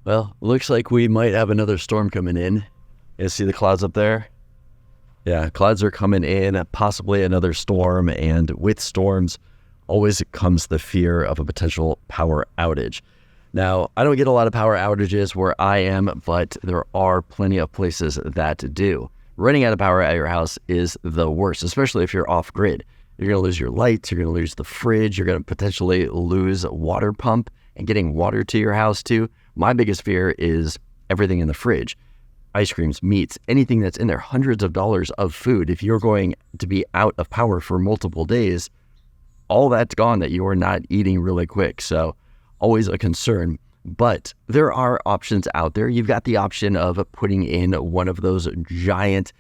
Well, looks like we might have another storm coming in. You see the clouds up there? Yeah, clouds are coming in, possibly another storm, and with storms always comes the fear of a potential power outage. Now, I don't get a lot of power outages where I am, but there are plenty of places that do. Running out of power at your house is the worst, especially if you're off grid. You're going to lose your lights, you're going to lose the fridge, you're going to potentially lose a water pump and getting water to your house too. My biggest fear is everything in the fridge. Ice creams, meats, anything that's in there, hundreds of dollars of food. If you're going to be out of power for multiple days, all that's gone that you are not eating really quick. So always a concern. But there are options out there. You've got the option of putting in one of those giant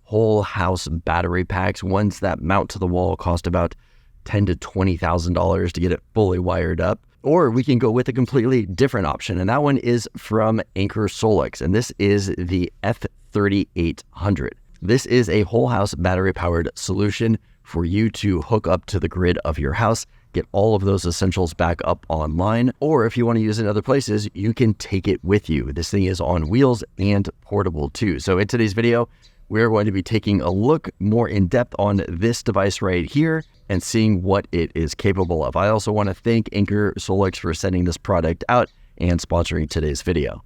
whole house battery packs. Ones that mount to the wall cost about $10,000 to $20,000 to get it fully wired up. Or we can go with a completely different option, and that one is from Anker SOLIX, and this is the F3800. This is a whole house battery powered solution for you to hook up to the grid of your house, get all of those essentials back up online, or if you want to use it in other places, you can take it with you. This thing is on wheels and portable too. So in today's video, we're going to be taking a look more in depth on this device right here and seeing what it is capable of. I also want to thank Anker SOLIX for sending this product out and sponsoring today's video.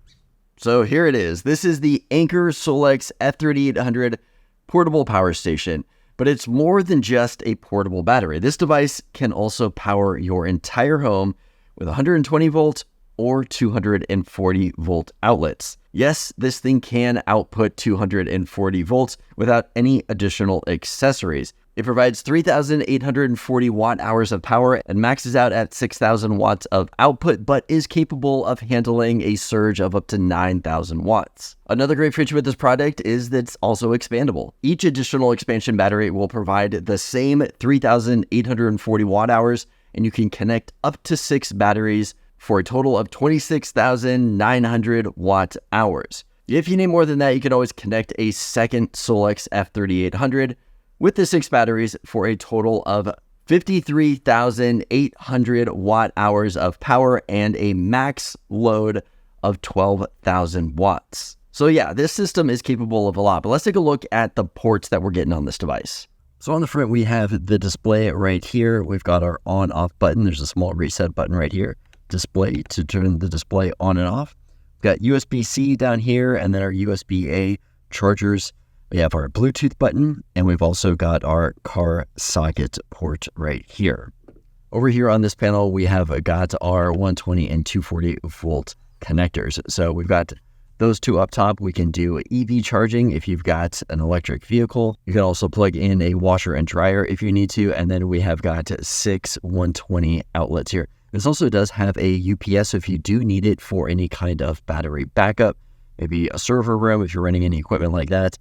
So here it is. This is the Anker SOLIX F3800 portable power station, but it's more than just a portable battery. This device can also power your entire home with 120 volt or 240 volt outlets. Yes, this thing can output 240 volts without any additional accessories. It provides 3,840 watt hours of power and maxes out at 6,000 watts of output, but is capable of handling a surge of up to 9,000 watts. Another great feature with this product is that it's also expandable. Each additional expansion battery will provide the same 3,840 watt hours, and you can connect up to 6 batteries for a total of 26,900 watt hours. If you need more than that, you can always connect a second SOLIX F3800 with the 6 batteries for a total of 53,800 watt hours of power and a max load of 12,000 watts. So yeah, this system is capable of a lot, but let's take a look at the ports that we're getting on this device. So on the front, we have the display right here. We've got our on-off button. There's a small reset button right here. Display to turn the display on and off. We've got USB-C down here, and then our USB-A chargers. We have our Bluetooth button, and we've also got our car socket port right here. Over here on this panel, we have got our 120 and 240 volt connectors. So we've got those two up top. We can do EV charging if you've got an electric vehicle. You can also plug in a washer and dryer if you need to, and then we have got 6 120 outlets here. This also does have a UPS if you do need it for any kind of battery backup, maybe a server room if you're running any equipment like that.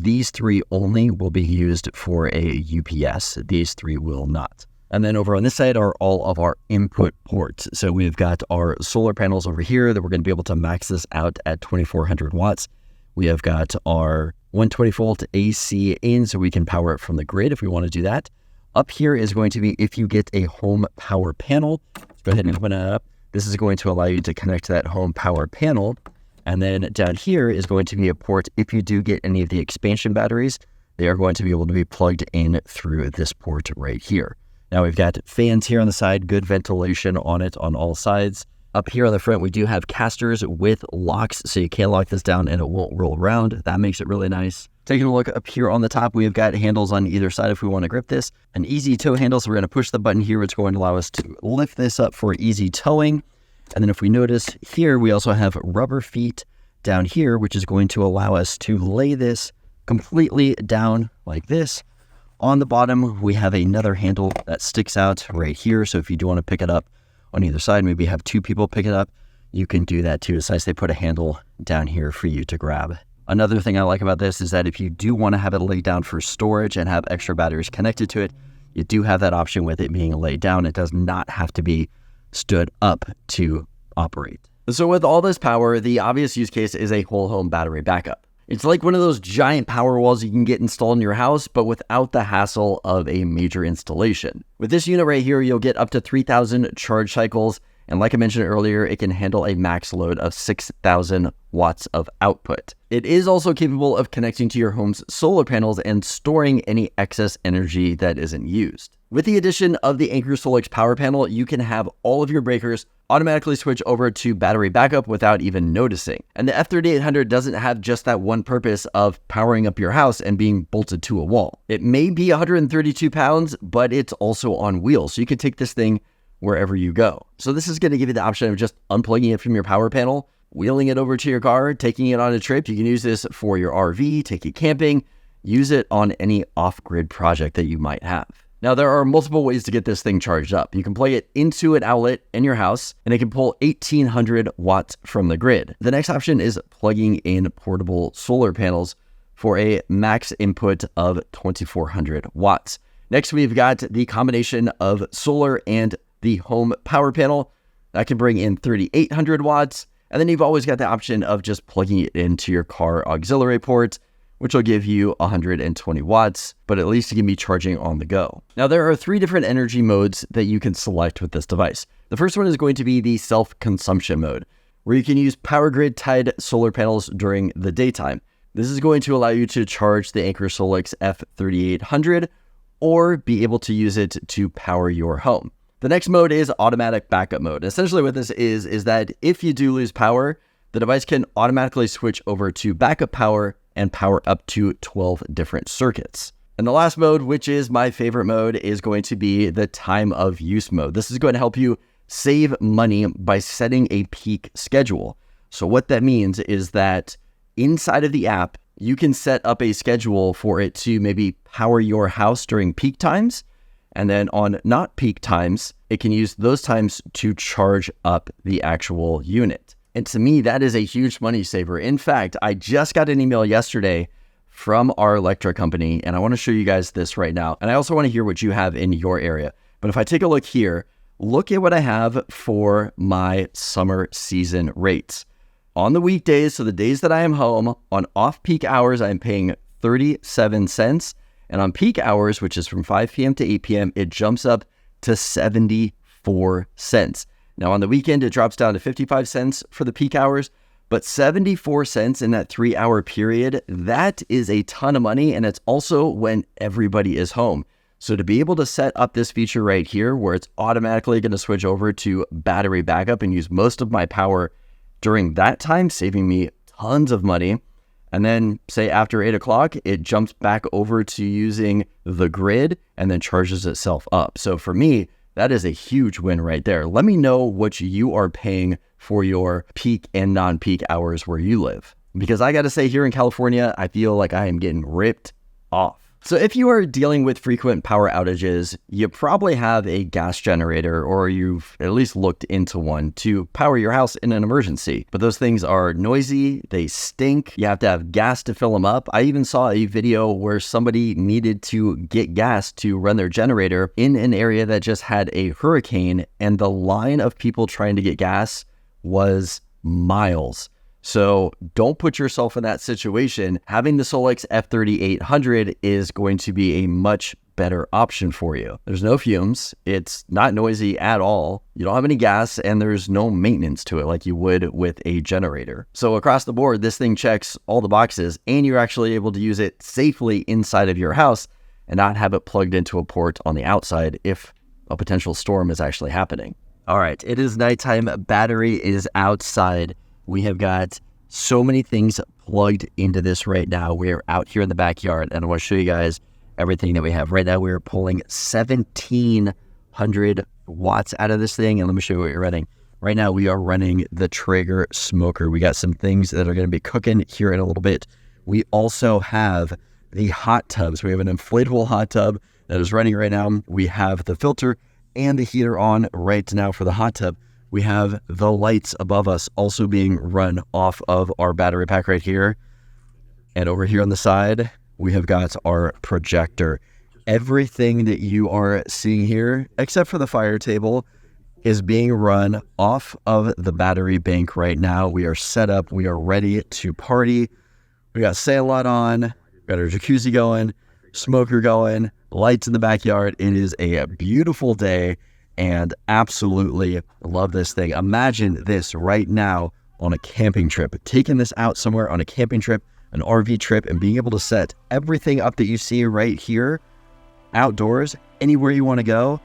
These 3 only will be used for a UPS. These 3 will not. And then over on this side are all of our input ports. So we've got our solar panels over here that we're going to be able to max this out at 2,400 watts. We have got our 120 volt AC in, so we can power it from the grid if we want to do that. Up here is going to be if you get a home power panel. Let's go ahead and open it up. This is going to allow you to connect to that home power panel. And then down here is going to be a port if you do get any of the expansion batteries. They are going to be able to be plugged in through this port right here. Now we've got fans here on the side, good ventilation on it on all sides. Up here on the front, we do have casters with locks, so you can lock this down and it won't roll around. That makes it really nice. Taking a look up here on the top, we've got handles on either side if we want to grip this. An easy tow handle, so we're going to push the button here. It's going to allow us to lift this up for easy towing. And then if we notice here, we also have rubber feet down here, which is going to allow us to lay this completely down like this. On the bottom, we have another handle that sticks out right here. So if you do want to pick it up on either side, maybe have 2 people pick it up, you can do that too. It's nice they put a handle down here for you to grab. Another thing I like about this is that if you do want to have it laid down for storage and have extra batteries connected to it, you do have that option with it being laid down. It does not have to be stood up to operate. So with all this power, the obvious use case is a whole home battery backup. It's like one of those giant power walls you can get installed in your house, but without the hassle of a major installation. With this unit right here, you'll get up to 3,000 charge cycles And like I mentioned earlier, it can handle a max load of 6,000 watts of output. It is also capable of connecting to your home's solar panels and storing any excess energy that isn't used. With the addition of the Anker SOLIX power panel, you can have all of your breakers automatically switch over to battery backup without even noticing. And the F3800 doesn't have just that one purpose of powering up your house and being bolted to a wall. It may be 132 pounds, but it's also on wheels, so you can take this thing wherever you go. So this is going to give you the option of just unplugging it from your power panel, wheeling it over to your car, taking it on a trip. You can use this for your RV, take it camping, use it on any off-grid project that you might have. Now, there are multiple ways to get this thing charged up. You can plug it into an outlet in your house, and it can pull 1,800 watts from the grid. The next option is plugging in portable solar panels for a max input of 2,400 watts. Next, we've got the combination of solar and the home power panel. That can bring in 3,800 watts. And then you've always got the option of just plugging it into your car auxiliary port, which will give you 120 watts, but at least you can be charging on the go. Now, there are 3 different energy modes that you can select with this device. The first one is going to be the self-consumption mode, where you can use power grid tied solar panels during the daytime. This is going to allow you to charge the Anker SOLIX F3800 or be able to use it to power your home. The next mode is automatic backup mode. Essentially what this is that if you do lose power, the device can automatically switch over to backup power and power up to 12 different circuits. And the last mode, which is my favorite mode, is going to be the time of use mode. This is going to help you save money by setting a peak schedule. So what that means is that inside of the app, you can set up a schedule for it to maybe power your house during peak times. And then on not peak times, it can use those times to charge up the actual unit. And to me, that is a huge money saver. In fact, I just got an email yesterday from our electric company, and I want to show you guys this right now. And I also want to hear what you have in your area. But if I take a look here, look at what I have for my summer season rates. On the weekdays, so the days that I am home, on off-peak hours, I am paying 37 cents. And on peak hours, which is from 5 p.m. to 8 p.m., it jumps up to 74 cents. Now, on the weekend, it drops down to 55 cents for the peak hours, but 74 cents in that 3-hour period, that is a ton of money, and it's also when everybody is home. So to be able to set up this feature right here, where it's automatically going to switch over to battery backup and use most of my power during that time, saving me tons of money, and then say after 8 o'clock, it jumps back over to using the grid and then charges itself up. So for me, that is a huge win right there. Let me know what you are paying for your peak and non-peak hours where you live. Because I got to say, here in California, I feel like I am getting ripped off. So if you are dealing with frequent power outages, you probably have a gas generator, or you've at least looked into one to power your house in an emergency. But those things are noisy, they stink, you have to have gas to fill them up. I even saw a video where somebody needed to get gas to run their generator in an area that just had a hurricane, and the line of people trying to get gas was miles. So don't put yourself in that situation. Having the SOLIX F3800 is going to be a much better option for you. There's no fumes. It's not noisy at all. You don't have any gas, and there's no maintenance to it like you would with a generator. So across the board, this thing checks all the boxes, and you're actually able to use it safely inside of your house and not have it plugged into a port on the outside if a potential storm is actually happening. All right, it is nighttime. Battery is outside. We have got so many things plugged into this right now. We're out here in the backyard, and I want to show you guys everything that we have. Right now, we're pulling 1,700 watts out of this thing, and let me show you what you're running. Right now, we are running the Traeger smoker. We got some things that are going to be cooking here in a little bit. We also have the hot tubs. We have an inflatable hot tub that is running right now. We have the filter and the heater on right now for the hot tub. We have the lights above us also being run off of our battery pack right here. And over here on the side, we have got our projector. Everything that you are seeing here, except for the fire table, is being run off of the battery bank right now. We are set up. We are ready to party. We got sail light on, got our jacuzzi going, smoker going, lights in the backyard. It is a beautiful day. and absolutely love this thing. Imagine this right now on a camping trip, taking this out somewhere on a camping trip, an RV trip, and being able to set everything up that you see right here outdoors, anywhere you want to go.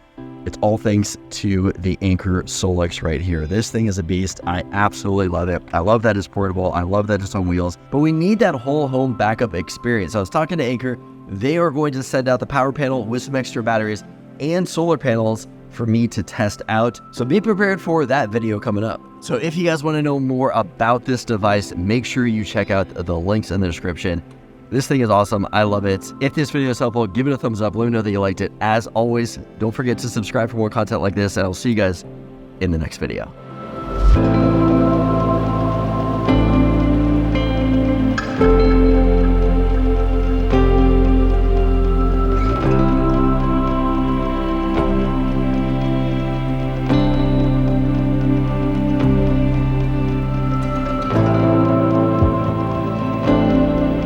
It's all thanks to the Anker SOLIX right here. This thing is a beast. I absolutely love it. I love that it's portable. I love that it's on wheels, but we need that whole home backup experience. So I was talking to Anker. They are going to send out the power panel with some extra batteries and solar panels for me to test out. So be prepared for that video coming up. So if you guys want to know more about this device, make sure you check out the links in the description. This thing is awesome. I love it. If this video is helpful, give it a thumbs up. Let me know that you liked it. As always, don't forget to subscribe for more content like this, and I'll see you guys in the next video.